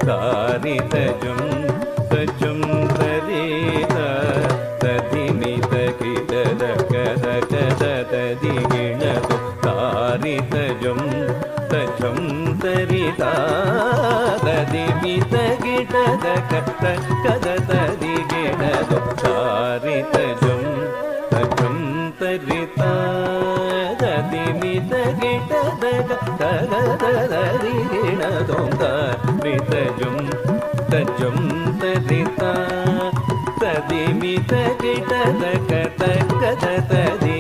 தாரி தஜும் தஜும் தரித ததிமி தகிடத கத கத ததிகிணது தாரி தஜும் தஜும் தரித ததிமி தகிடத கத கத ததிகிணது தாரி தஜும் தஜும் தரித ததிமி தகிடத கத கத ததிகிணது தஜும் தஜும் தரித ததிமி தகிடத கத கத ததி